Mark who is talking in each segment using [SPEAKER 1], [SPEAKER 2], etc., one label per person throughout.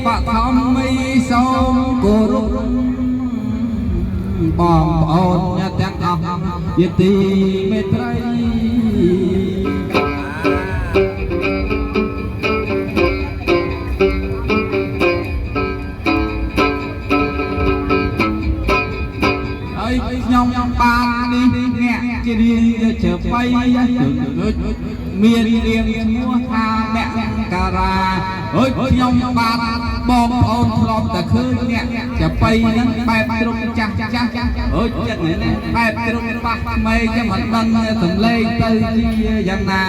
[SPEAKER 1] បឋមមីសូមគោរពបងប្អូនទាំងអស់ជាទីមេត្រីហើយខ្ញុំបាននេះអ្នកជារៀងជើបៃមានរៀងឈ្មោះថាមករាអើយខ្ញុំបាទបងប្អូនធ្លាប់តែឃើញអ្នកចាប៉ីហ្នឹងបែបទ្រុងចាស់អើយចិត្តនេះបែបទ្រុងបាក់ថ្មីចាំមិនដឹងសំឡេងទៅជាយ៉ាងណា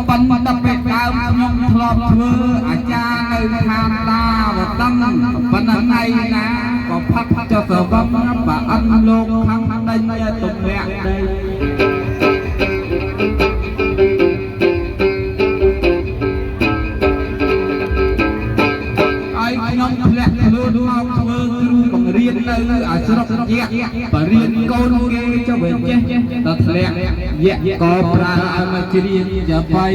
[SPEAKER 1] ប៉ុន្តែពេលដើមខ្ញុំធ្លាប់ធ្វើអាចារ្យនៅឋានតាវតឹងប៉ុន្តែថ្ងៃណាក៏ផឹកចុះស្រវឹងបើអិនលោកខាងដេញទុំលាក់ដីហើយខ្ញុំធ្លាក់ខ្លួនមកធ្វើគ្រូបង្រៀននៅអាស្រុកយៈបរៀនកូនគេចុះវិញចេះតែធ្លាក់យៈក៏ប្រើឲ្យមកច្រៀងចាបៃ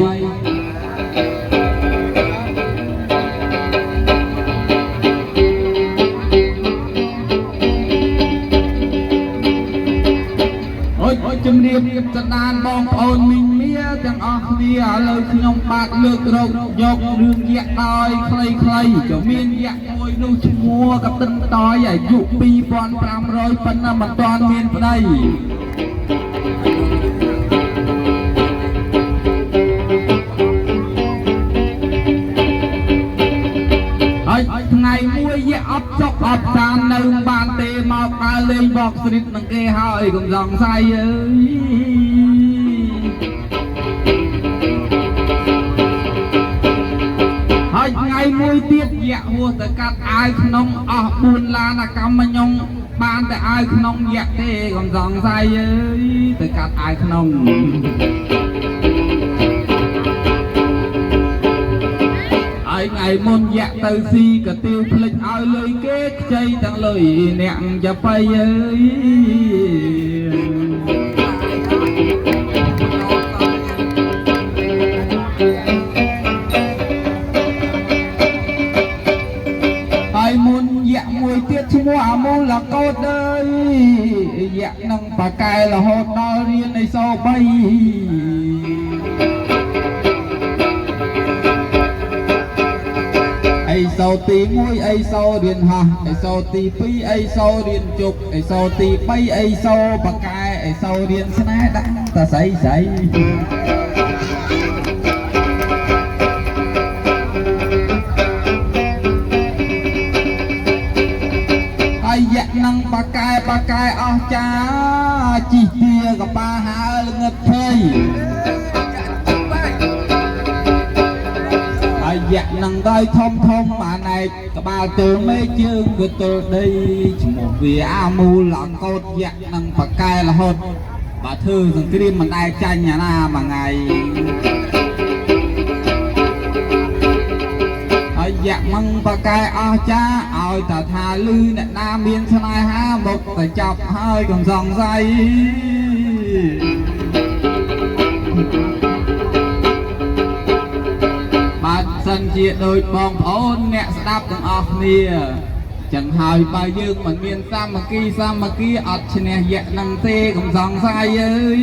[SPEAKER 1] ជំរាបសណ្ដានបងប្អូនមីងមាទាំងអស់គ្នាឥឡូវខ្ញុំបាទលើករកយករឿងយៈដោយខ្លីៗក៏មានយៈមួយនោះឈ្មោះកតិនតយអាយុ2500ប៉ុន្តែមិនទាន់មានប្តីហើយថ្ងៃមួយយៈអត់ចុកអត់តាមនៅបានទេមកដើរលេងបកស្រីតនឹងគេហើយកុំសង្ស័យអើយហើយថ្ងៃមួយទៀតយៈហួសទៅកាត់អាវក្នុងអស់4ឡានកម្មខ្ញុំបានតែអាវក្នុងយៈទេកុំសង្ស័យអើយទៅកាត់អាវក្នុងថ្ងៃមុនយៈទៅស៊ីក៏ទាវភ្លេចឲ្យលុយគេខ្ចីទាំងលុយអ្នកចាប៉ៃអើយហើយមុនយៈមួយទៀតឈ្មោះអាមូលកោតអើយយៈនឹងបកែរហូតដល់រៀនឯសោ3អីសោទី1អីសោរៀនហោះអីសោទី2អីសោរៀនជប់អីសោទី3អីសោបកែអីសោរៀនស្នេហ៍ដាក់តែស្អីហើយយៈនឹងបកែអស់ចាជីទាកបាហើល្ងឹតភ័យយៈនឹងដោយធំអាណែកក្បាលទល់មេជើងក៏ទល់ដីឈ្មោះវាអាមូលអកោតយៈនឹងបកែរហូតបើធ្វើសង្គ្រាមមិនដែលចាញ់អាណាមួយថ្ងៃហើយយៈនឹងបកែអស់ចាឲ្យតែថាលឺអ្នកណាមានស្នេហាមកតែចាប់ហើយកុំសង្ស័យសិនជាដូចបងប្អូនអ្នកស្ដាប់ទាំងអស់គ្នាចឹងហើយបើយើងមិនមានសាមគ្គីអត់ឈ្នះយៈនឹងទេកុំសង្ស័យអើយ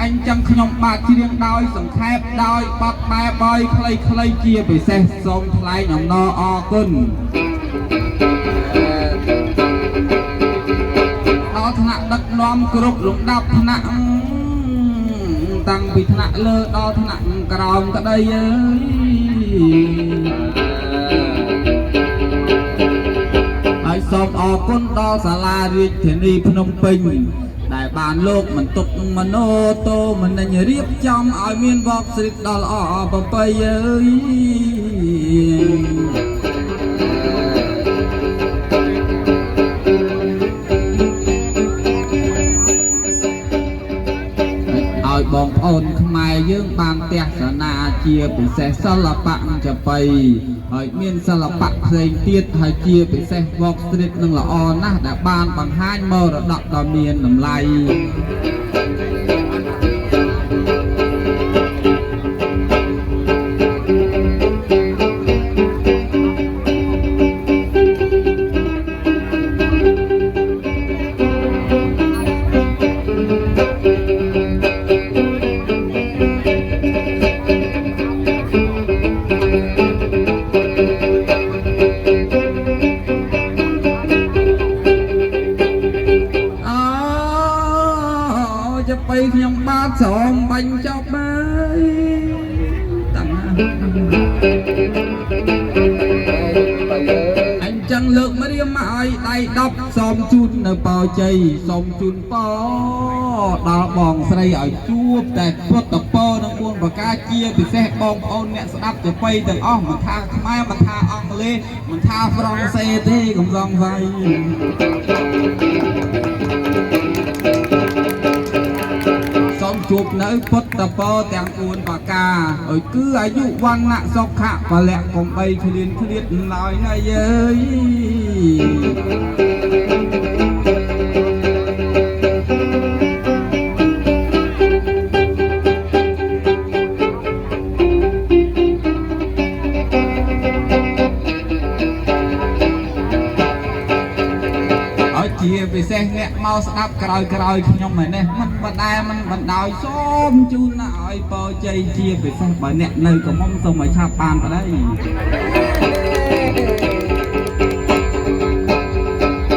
[SPEAKER 1] អញចឹងខ្ញុំបាទ បាទជារៀងដោយសង្ខេបដោយបត់បែបដោយខ្លីៗជាពិសេសសូមថ្លែងអំណរអគុណដល់ថ្នាក់ដឹកនាំគ្រប់លំដាប់ថ្នាក់តាំងពីថ្នាក់លើដល់ថ្នាក់ក្រោមក្តីអើយហើយសូមអរគុណដល់សាលារាជធានីភ្នំពេញដែលបានលោកមិនទុកមโนតោមនិញរៀបចំឲ្យមានវត្តស្រីដល់ល្អប្រពៃអើយឲ្យបងប្អូនខ្មែរយើងបានទស្សនាជាពិសេសសិល្បៈចបៃហើយមានសិល្បៈផ្សេងទៀតហើយជាពិសេស Walk Street នឹងល្អណាស់ដែលបានបង្ហាញមរតកដ៏មានតម្លៃខ្ញុំបាទសូមបាញ់ចប់ហើយតាំងអញ្ចឹងលើកមករៀមមកឲ្យដៃ10សូមជូននៅបោជ័យសូមជូនពរដល់បងស្រីឲ្យជួបតែពុទ្ធពរនឹង4ប្រការជាពិសេសបងប្អូនអ្នកស្ដាប់ទៅបីទាំងអស់មិនថាខ្មែរមិនថាអង់គ្លេសមិនថាហ្វ្រង់សេទេកុំសង្ស័យជួបនៅពុទ្ធពរទាំង4ប្រការឲ្យគឺអាយុវណ្ណៈសុខៈពលៈកុំបីឃ្លានឡើយណាយអើយជាពិសេសអ្នកមកស្ដាប់ក្រោយខ្ញុំហ្នឹងមិនបដែលមិនបណ្ដោយសូមជូនឲ្យពរជ័យជាពិសេសបើអ្នកនៅកំមុំសូមឲ្យឆាប់បានប្តី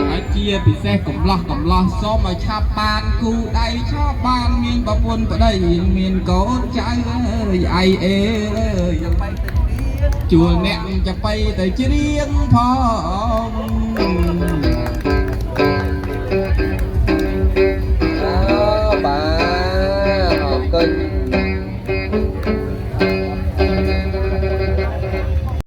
[SPEAKER 1] ហើយជាពិសេសកំឡោះសូមឲ្យឆាប់បានគូដៃឆាប់បានមានប្រពន្ធប្តីមានកូនចៅអើយអីអេយ៉ាងម៉េចជួលអ្នកចបៃទៅច្រៀងផង